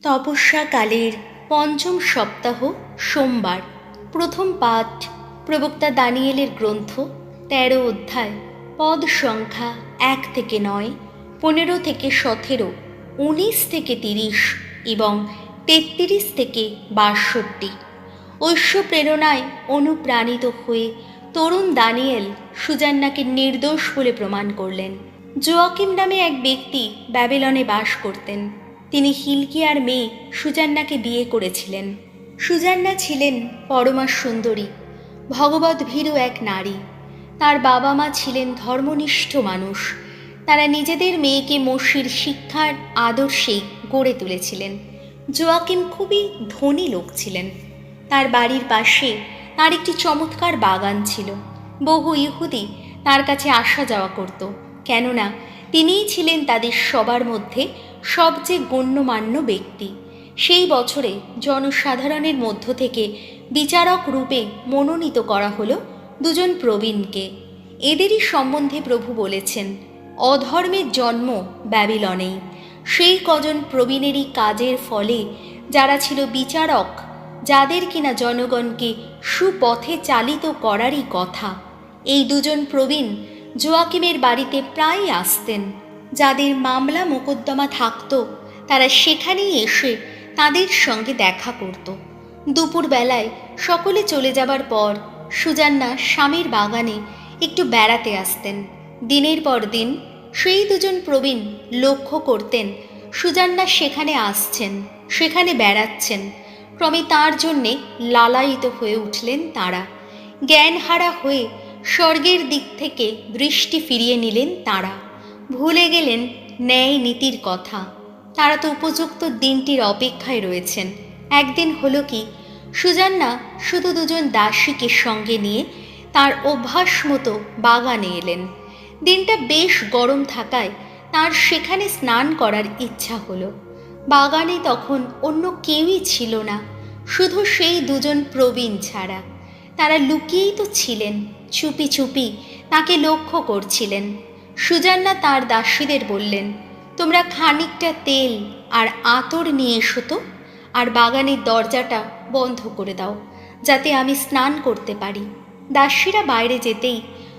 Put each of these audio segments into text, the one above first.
তপস্যাকালের পঞ্চম সপ্তাহ সোমবার। প্রথম পাঠ প্রবক্তা দানিয়েলের গ্রন্থ ১৩ অধ্যায়, পদ সংখ্যা ১ থেকে ৯, ১৫ থেকে ১৭, ১৯ থেকে ৩০ এবং ৩৩ থেকে ৬২। ঐশ্য প্রেরণায় অনুপ্রাণিত হয়ে তরুণ দানিয়েল সুজান্নাকে নির্দোষ বলে প্রমাণ করলেন। জোয়াকিম নামে এক ব্যক্তি ব্যাবিলনে বাস করতেন। তিনি হিলকিয়ার মেয়ে সুজান্নাকে বিয়ে করেছিলেন। সুজান্না ছিলেন পরমা সুন্দরী, ভগবত ভীরু এক নারী। তার বাবা মা ছিলেন ধর্মনিষ্ঠ মানুষ। তারা নিজেদের মেয়েকে মোশির শিক্ষার আদর্শেই গড়ে তুলেছিলেন। জোয়াকিম খুবই ধনী লোক ছিলেন। তার বাড়ির পাশে তার একটি চমৎকার বাগান ছিল। বহু ইহুদি তার কাছে আসা যাওয়া করত, কেননা তিনিই ছিলেন তাদের সবার মধ্যে সবচেয়ে গণ্যমান্য ব্যক্তি। সেই বছরে জনসাধারণের মধ্য থেকে বিচারক রূপে মনোনীত করা হলো দুজন প্রবীণকে। এদেরই সম্বন্ধে প্রভু বলেছেন, অধর্মের জন্ম ব্যাবিলনেই। সেই কজন প্রবীণেরই কাজের ফলে যারা ছিল বিচারক, যাদের কিনা জনগণকে সুপথে চালিত করারই কথা। এই দুজন প্রবীণ জোয়াকিমের বাড়িতে প্রায়ই আসতেন। যাদের মামলা মোকদ্দমা থাকত তারা সেখানেই এসে তাদের সঙ্গে দেখা করত। দুপুরবেলায় সকলে চলে যাবার পর সুজান্না স্বামীর বাগানে একটু বেড়াতে আসতেন। দিনের পর দিন সেই দুজন প্রবীণ লক্ষ্য করতেন সুজান্না সেখানে আসছেন, সেখানে বেড়াচ্ছেন। ক্রমে তার জন্যে লালায়িত হয়ে উঠলেন তাঁরা। জ্ঞানহারা হয়ে স্বর্গের দিক থেকে দৃষ্টি ফিরিয়ে নিলেন তাঁরা। ভুলে গেলেন ন্যায় নীতির কথা। তারা তো উপযুক্ত দিনটির অপেক্ষায় রয়েছেন। একদিন হলো কি, সুজান্না শুধু দুজন দাসীকে সঙ্গে নিয়ে তার অভ্যাস মতো বাগানে এলেন। দিনটা বেশ গরম থাকায় তার সেখানে স্নান করার ইচ্ছা হলো। বাগানে তখন অন্য কেউই ছিল না, শুধু সেই দুজন প্রবীণ ছাড়া। তারা লুকিয়েই তো ছিলেন, চুপি চুপি তাকে লক্ষ্য করছিলেন। সুজান্না তার দাসীদের বললেন, তোমরা খানিকটা তেল আর আতর নিয়ে এসো তো, আর বাগানের দরজাটা বন্ধ করে দাও, যাতে আমি স্নান করতে পারি। দাসীরা বাইরে যেতেই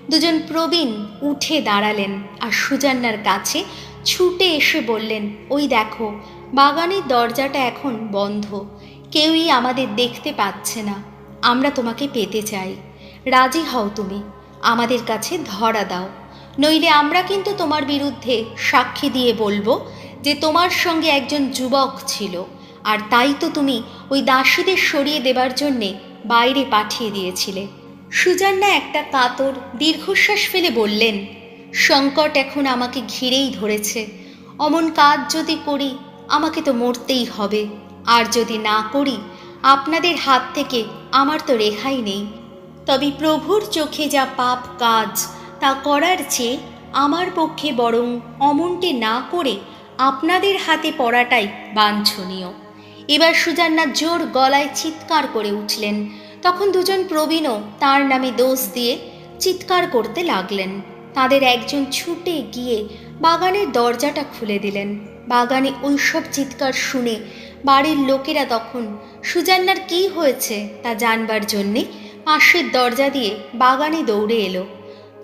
দুজন প্রবীণ উঠে দাঁড়ালেন আর সুজান্নার কাছে ছুটে এসে বললেন, ওই দেখো, বাগানের দরজাটা এখন বন্ধ, কেউই আমাদের দেখতে পাচ্ছে না। আমরা তোমাকে পেতে চাই, রাজি হও তুমি, আমাদের কাছে ধরা দাও, নইলে আমরা কিন্তু তোমার বিরুদ্ধে সাক্ষী দিয়ে বলবো যে তোমার সঙ্গে একজন যুবক ছিল, আর তাই তো তুমি ওই দাসীদের সরিয়ে দেবার জন্যে বাইরে পাঠিয়ে দিয়েছিলে। সুজান্না একটা কাতর দীর্ঘশ্বাস ফেলে বললেন, সংকট এখন আমাকে ঘিরেই ধরেছে। অমন কাজ যদি করি আমাকে তো মরতেই হবে, আর যদি না করি আপনাদের হাত থেকে আমার তো রেহাই নেই। তবে প্রভুর চোখে যা পাপ কাজ তা করার চেয়ে আমার পক্ষে বরং অমনটি না করে আপনাদের হাতে পড়াটাই বাঞ্ছনীয়। এবার সুজান্না জোর গলায় চিৎকার করে উঠলেন। তখন দুজন প্রবীণও তার নামে দোষ দিয়ে চিৎকার করতে লাগলেন। তাদের একজন ছুটে গিয়ে বাগানের দরজাটা খুলে দিলেন। বাগানে ওইসব চিৎকার শুনে বাড়ির লোকেরা তখন সুজান্নার কী হয়েছে তা জানবার জন্যে পাশের দরজা দিয়ে বাগানে দৌড়ে এলো।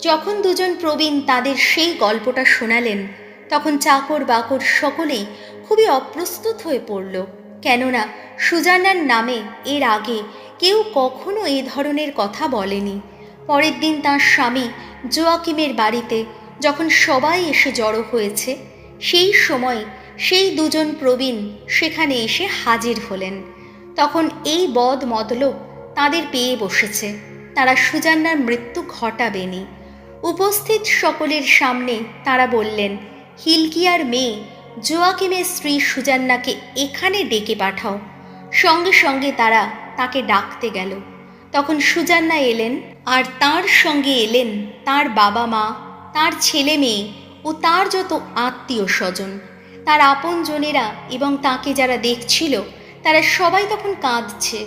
যখন দুজন প্রবীণ তাদের সেই গল্পটা শোনালেন, তখন চাকর বাকর সকলেই খুবই অপ্রস্তুত হয়ে পড়ল, কেননা সুজান্নার নামে এর আগে কেউ কখনো এ ধরনের কথা বলেনি। পরের দিন তার স্বামী জোয়াকিমের বাড়িতে যখন সবাই এসে জড়ো হয়েছে, সেই সময় সেই দুজন প্রবীণ সেখানে এসে হাজির হলেন। তখন এই বদ মতলব তাদের পেয়ে বসেছে, তারা সুজান্নার মৃত্যু ঘটাবেনি। উপস্থিত সকলের সামনে তারা বললেন, হিলকিয়ার মেয়ে জোয়াকিমের স্ত্রী সুজান্নাকে এখানে ডেকে পাঠাও। সঙ্গে সঙ্গে তারা তাকে ডাকতে গেল। তখন সুজান্না এলেন, আর তার সঙ্গে এলেন তার বাবা মা, তার ছেলে মেয়ে ও তার যত আত্মীয় স্বজন, তার আপনজনেরা এবং তাকে যারা দেখছিল তারা সবাই তখন কাঁদছে।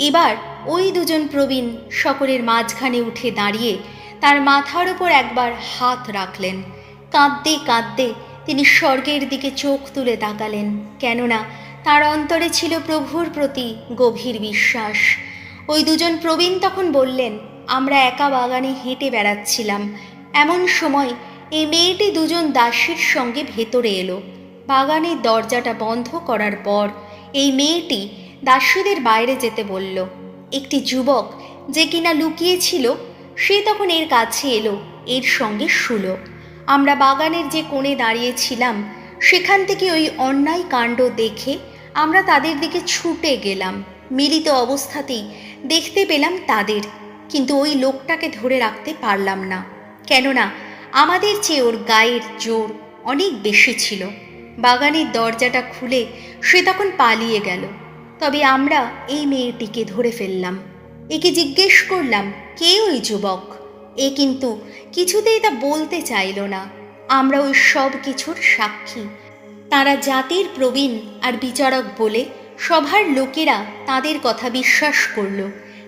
এবার ওই দুজন প্রবীণ সকলের মাঝখানে উঠে দাঁড়িয়ে তার মাথার ওপর একবার হাত রাখলেন। কাঁদতে কাঁদতে তিনি স্বর্গের দিকে চোখ তুলে তাকালেন, কেননা তার অন্তরে ছিল প্রভুর প্রতি গভীর বিশ্বাস। ওই দুজন প্রবীণ তখন বললেন, আমরা একা বাগানে হেঁটে বেড়াচ্ছিলাম, এমন সময় এই মেয়েটি দুজন দাসীর সঙ্গে ভেতরে এলো। বাগানের দরজাটা বন্ধ করার পর এই মেয়েটি দাসীদের বাইরে যেতে বলল। একটি যুবক যে কিনা লুকিয়েছিল সে তখন এর কাছে এলো, এর সঙ্গে শুলো। আমরা বাগানের যে কোণে দাঁড়িয়েছিলাম সেখান থেকে ওই অন্যায় কাণ্ড দেখে আমরা তাদের দিকে ছুটে গেলাম। মিলিত অবস্থাতেই দেখতে পেলাম তাদের, কিন্তু ওই লোকটাকে ধরে রাখতে পারলাম না, কেননা আমাদের চেয়ে ওর গায়ের জোর অনেক বেশি ছিল। বাগানের দরজাটা খুলে সে তখন পালিয়ে গেল। তবে আমরা এই মেয়েটিকে ধরে ফেললাম। একে জিজ্ঞেস করলাম কে ওই যুবক। এ কিন্তু কিছুতেই তা বলতে চাইল না। আমরা ওই সব কিছুর সাক্ষী। তারা জাতির প্রবীণ আর বিচারক বলে সভার লোকেরা তাদের কথা বিশ্বাস করল।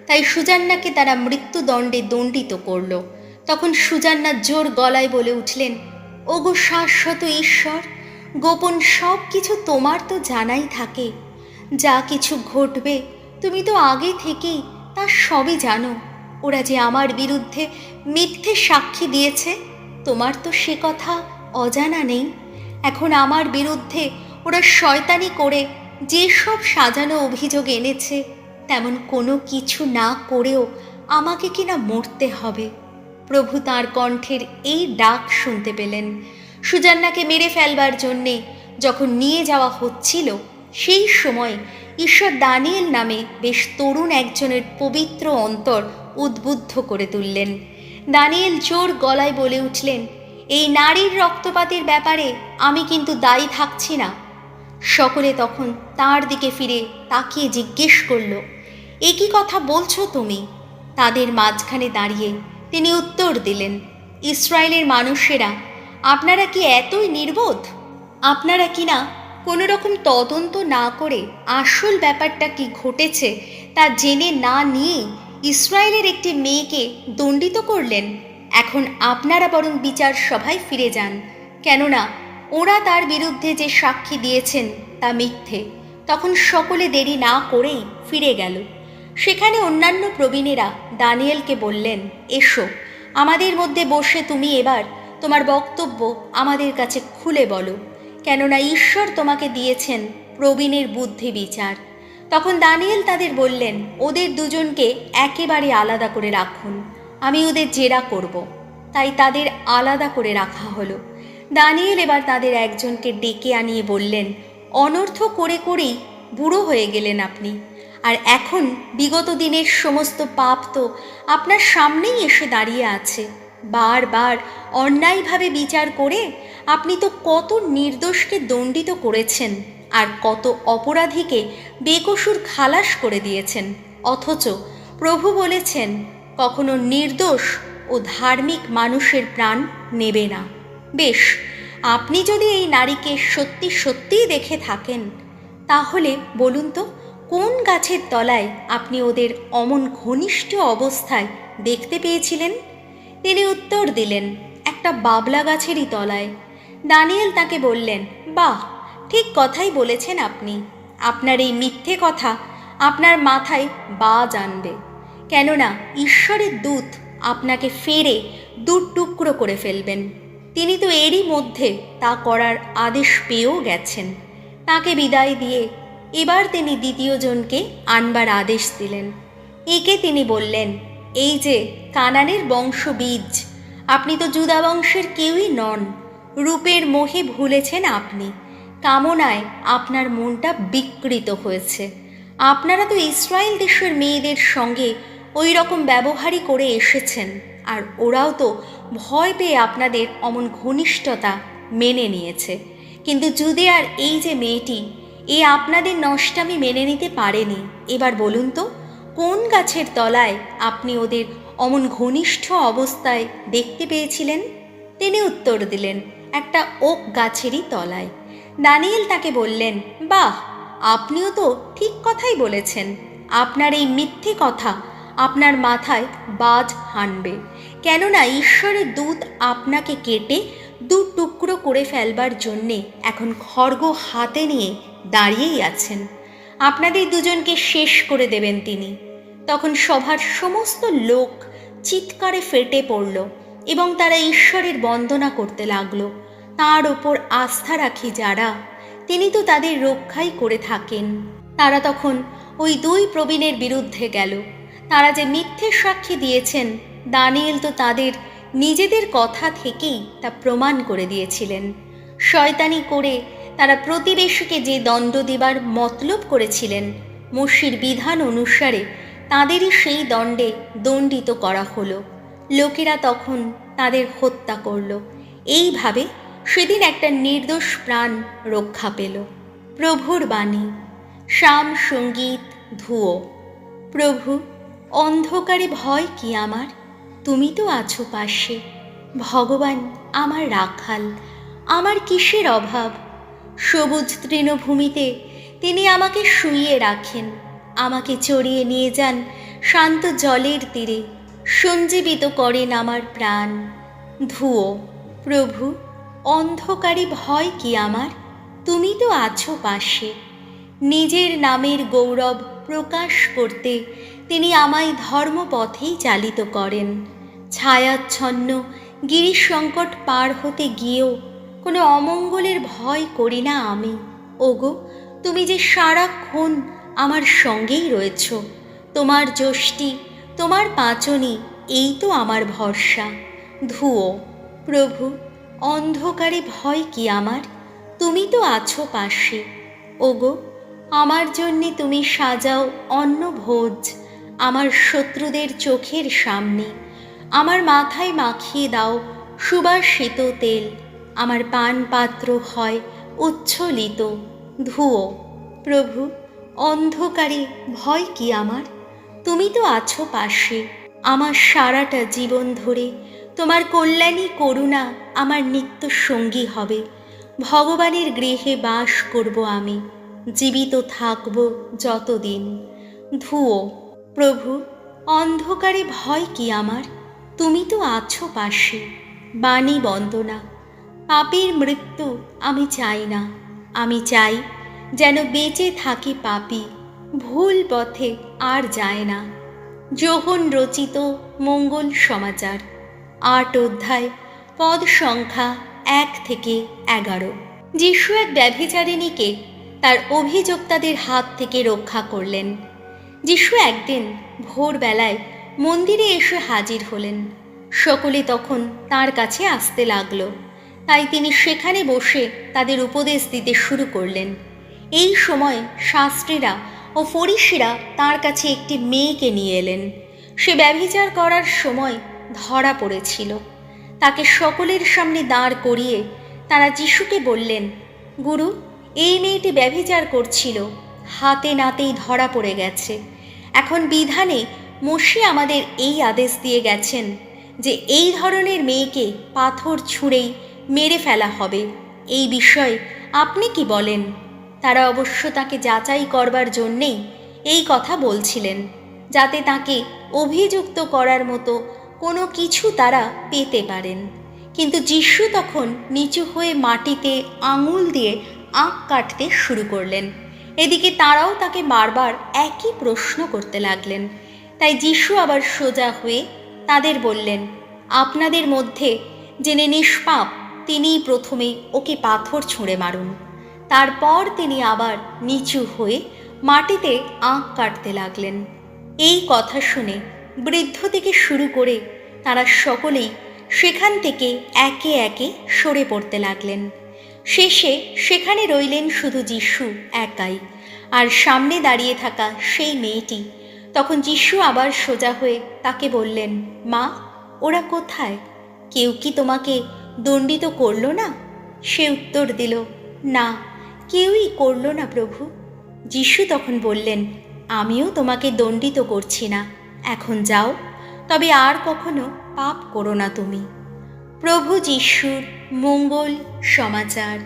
তাই সুজান্নাকে তারা মৃত্যুদণ্ডে দণ্ডিত করল। তখন সুজান্না জোর গলায় বলে উঠলেন, ওগো শাশ্বত ঈশ্বর, গোপন সব কিছু তোমার তো জানাই থাকে। যা কিছু ঘটবে তুমি তো আগে থেকেই তা সবই জানো। ওরা যে আমার বিরুদ্ধে মিথ্যে সাক্ষী দিয়েছে, তোমার তো সে কথা অজানা নেই। এখন আমার বিরুদ্ধে ওরা শয়তানি করে যে সব সাজানো অভিযোগ এনেছে, তেমন কোনো কিছু না করেও আমাকে কিনা মরতে হবে। প্রভু তাঁর কণ্ঠের এই ডাক শুনতে পেলেন। সুজান্নাকে মেরে ফেলবার জন্যে যখন নিয়ে যাওয়া হচ্ছিল, সেই সময় ঈশ্বর দানিয়েল নামে বেশ তরুণ একজনের পবিত্র অন্তর উদ্বুদ্ধ করে তুললেন। দানিয়েল জোর গলায় বলে উঠলেন, এই নারীর রক্তপাতের ব্যাপারে আমি কিন্তু দায়ী থাকছি না। সকলে তখন তার দিকে ফিরে তাকিয়ে জিজ্ঞেস করল, এ কি কথা বলছো তুমি? তাদের মাঝখানে দাঁড়িয়ে তিনি উত্তর দিলেন, ইসরায়েলের মানুষেরা, আপনারা কি এতই নির্বোধ? আপনারা কি না কোনো রকম তদন্ত না করে আসল ব্যাপারটা কি ঘটেছে তা জেনে না নিয়ে ইসরায়েলের একটি মেয়েকে দণ্ডিত করলেন? এখন আপনারা বরং বিচার সভায় ফিরে যান, কেননা ওরা তার বিরুদ্ধে যে সাক্ষী দিয়েছেন তা মিথ্যে। তখন সকলে দেরি না করেই ফিরে গেল। সেখানে অন্যান্য প্রবীণেরা দানিয়েলকে বললেন, এসো, আমাদের মধ্যে বসে তুমি এবার তোমার বক্তব্য আমাদের কাছে খুলে বলো, কেননা ঈশ্বর তোমাকে দিয়েছেন প্রবীণের বুদ্ধি বিচার। তখন দানিয়েল তাদের বললেন, ওদের দুজনকে একেবারে আলাদা করে রাখুন, আমি ওদের জেরা করব। তাই তাদের আলাদা করে রাখা হলো। দানিয়েল এবার তাদের একজনকে ডেকে আনিয়ে বললেন, অনর্থ করে করেই বুড়ো হয়ে গেলেন আপনি, আর এখন বিগত দিনের সমস্ত পাপ তো আপনার সামনেই এসে দাঁড়িয়ে আছে। বারবার অন্যায়ভাবে বিচার করে আপনি তো কত নির্দোষকে দণ্ডিত করেছেন, আর কত অপরাধীকে বেকসুর খালাস করে দিয়েছেন। অথচ প্রভু বলেছেন, কখনো নির্দোষ ও ধার্মিক মানুষের প্রাণ নেবে না। বেশ, আপনি যদি এই নারীকে সত্যি সত্যিই দেখে থাকেন, তাহলে বলুন তো কোন গাছের তলায় আপনি ওদের অমন ঘনিষ্ঠ অবস্থায় দেখতে পেয়েছিলেন? তিনি উত্তর দিলেন, একটা বাবলা গাছেরই তলায়। দানিয়েল তাকে বললেন, বাহ, ঠিক কথাই বলেছেন আপনি। আপনার এই মিথ্যে কথা আপনার মাথায় বাজ আনবে, কেননা ঈশ্বরের দূত আপনাকে ফেরে দু টুকরো করে ফেলবেন। তিনি তো এরই মধ্যে তা করার আদেশ পেয়েও গেছেন। তাকে বিদায় দিয়ে এবার তিনি দ্বিতীয় জনকে আনবার আদেশ দিলেন। একে তিনি বললেন, এই যে কানানের বংশবীজ, আপনি তো জুদা বংশের কেউই নন। রূপের মোহে ভুলেছেন আপনি, কামনায় আপনার মনটা বিকৃত হয়েছে। আপনারা তো ইসরায়েল দেশের মেয়েদের সঙ্গে ওই রকম ব্যবহারই করে এসেছেন, আর ওরাও তো ভয় পেয়ে আপনাদের অমন ঘনিষ্ঠতা মেনে নিয়েছে। কিন্তু জুদেয়ার এই যে মেয়েটি, এ আপনাদের নষ্টামি মেনে নিতে পারেনি। এবার বলুন তো কোন গাছের তলায় আপনি ওদের অমন ঘনিষ্ঠ অবস্থায় দেখতে পেয়েছিলেন? তিনি উত্তর দিলেন, একটা ওক গাছেরই তলায়। দানিয়েল তাকে বললেন, বাহ, আপনিও তো ঠিক কথাই বলেছেন। আপনার এই মিথ্যে কথা আপনার মাথায় বাজ হানবে, কেননা ঈশ্বরের দূত আপনাকে কেটে দু টুকরো করে ফেলবার জন্যে এখন খড়গ হাতে নিয়ে দাঁড়িয়েই আছেন। আপনাদের দুজনকে শেষ করে দেবেন তিনি। তখন সভার সমস্ত লোক চিৎকারে ফেটে পড়ল এবং তারা ঈশ্বরের বন্দনা করতে লাগলো। তার ওপর আস্থা রাখি যারা, তিনি তো তাদের রক্ষাই করে থাকেন। তারা তখন ওই দুই প্রবীণের বিরুদ্ধে গেল। তারা যে মিথ্যে সাক্ষী দিয়েছেন, দানিয়েল তো তাদের নিজেদের কথা থেকেই তা প্রমাণ করে দিয়েছিলেন। শয়তানি করে তারা প্রতিবেশীকে যে দণ্ড দেবার মতলব করেছিলেন, মোশির বিধান অনুসারে তাদেরই সেই দণ্ডে দণ্ডিত করা হলো। লোকেরা তখন তাদের হত্যা করল। এইভাবে সেদিন একটা নির্দোষ প্রাণ রক্ষা পেল। প্রভুর বাণী। শাম সঙ্গীত ধুয়ো। প্রভু, অন্ধকারে ভয় কি আমার, তুমি তো আছো পাশে। ভগবান আমার রাখাল, আমার কিসের অভাব। সবুজ তৃণভূমিতে তিনি আমাকে শুইয়ে রাখেন, আমাকে চড়িয়ে নিয়ে যান শান্ত জলের তীরে, সঞ্জীবিত করেন আমার প্রাণ। ধুয়ো। প্রভু, অন্ধকারে ভয় কি আমার, তুমি তো আছো পাশে। নিজের নামের গৌরব প্রকাশ করতে তিনি আমায় ধর্মপথেই চালিত করেন। ছায়াচ্ছন্ন গিরিসংকট পার হতে গিয়েও কোনো অমঙ্গলের ভয় করি না আমি। ওগো, তুমি যে সারাক্ষণ আমার সঙ্গেই রয়েছ। তোমার যষ্টি, তোমার পাঁচনি, এই তো আমার ভরসা। ধুয়ো। প্রভু, অন্ধকারে ভয় কি আমার, তুমি তো আছো পাশে। ওগো, আমার জন্যে তুমি সাজাও অন্নভোজ আমার শত্রুদের চোখের সামনে। আমার মাথায় মাখিয়ে দাও সুবাসিত তেল, আমার পান পাত্র হয় উচ্ছ্বলিত। ধুয়ো। প্রভু, অন্ধকারে ভয় কি আমার, তুমি তো আছো পাশে। আমার সারাটা জীবন ধরে তোমার কল্যাণী করুণা আমার নিত্য সঙ্গী হবে। ভগবানের গৃহে বাস করব আমি, জীবিত থাকব যতদিন। ধুয়ো। প্রভু, অন্ধকারে ভয় কি আমার, তুমি তো আছো পাশে। বাণী বন্দনা। পাপীর মৃত্যু আমি চাই না, আমি চাই যেন বেঁচে থাকি পাপী, ভুল পথে আর যায় না। যোহন রচিত মঙ্গল সমাচার, 8 অধ্যায়, পদ সংখ্যা 1 থেকে 11। যিশু এক ব্যভিচারিণীকে তার অভিযোক্তাদের হাত থেকে রক্ষা করলেন। যিশু একদিন ভোরবেলায় মন্দিরে এসে হাজির হলেন। সকলে তখন তার কাছে আসতে লাগলো, তাই তিনি সেখানে বসে তাদের উপদেশ দিতে শুরু করলেন। এই সময় শাস্ত্রীরা ও ফরিসিরা তার কাছে একটি মেয়েকে নিয়ে এলেন। সে ব্যভিচার করার সময় ধরা পড়েছিল। তাকে সকলের সামনে দাঁড় করিয়ে তারা যিশুকে বললেন, গুরু, এই মেয়েটি ব্যভিচার করছিল, হাতে নাতেই ধরা পড়ে গেছে। এখন বিধানে মোশে আমাদের এই আদেশ দিয়ে গেছেন যে এই ধরনের মেয়েকে পাথর ছুঁড়েই মেরে ফেলা হবে। এই বিষয়ে আপনি কি বলেন? তারা অবশ্য তাকে যাচাই করবার জন্যেই এই কথা বলছিলেন, যাতে তাকে অভিযুক্ত করার মতো কোনো কিছু তারা পেতে পারেন। কিন্তু যিশু তখন নিচু হয়ে মাটিতে আঙুল দিয়ে আঁক কাটতে শুরু করলেন। এদিকে তারাও তাকে বারবার একই প্রশ্ন করতে লাগলেন। তাই যিশু আবার সোজা হয়ে তাদের বললেন, আপনাদের মধ্যে যিনি নিষ্পাপ তিনিই প্রথমে ওকে পাথর ছুঁড়ে মারুন। তারপর তিনি আবার নিচু হয়ে মাটিতে আঁক কাটতে লাগলেন। এই কথা শুনে বৃদ্ধ থেকে শুরু করে তারা সকলেই সেখান থেকে একে একে সরে পড়তে লাগলেন। শেষে সেখানে রইলেন শুধু যিশু একাই, আর সামনে দাঁড়িয়ে থাকা সেই মেয়েটি। তখন যিশু আবার সোজা হয়ে তাকে বললেন, মা, ওরা কোথায়? কেউ কি তোমাকে দণ্ডিত করল না? সে উত্তর দিল, না, কেউই করল না প্রভু। যিশু তখন বললেন, আমিও তোমাকে দণ্ডিত করছি না, এখন যাও, তবে আর কখনো পাপ করো না তুমি। প্রভু যিশুর মঙ্গল সমাচার।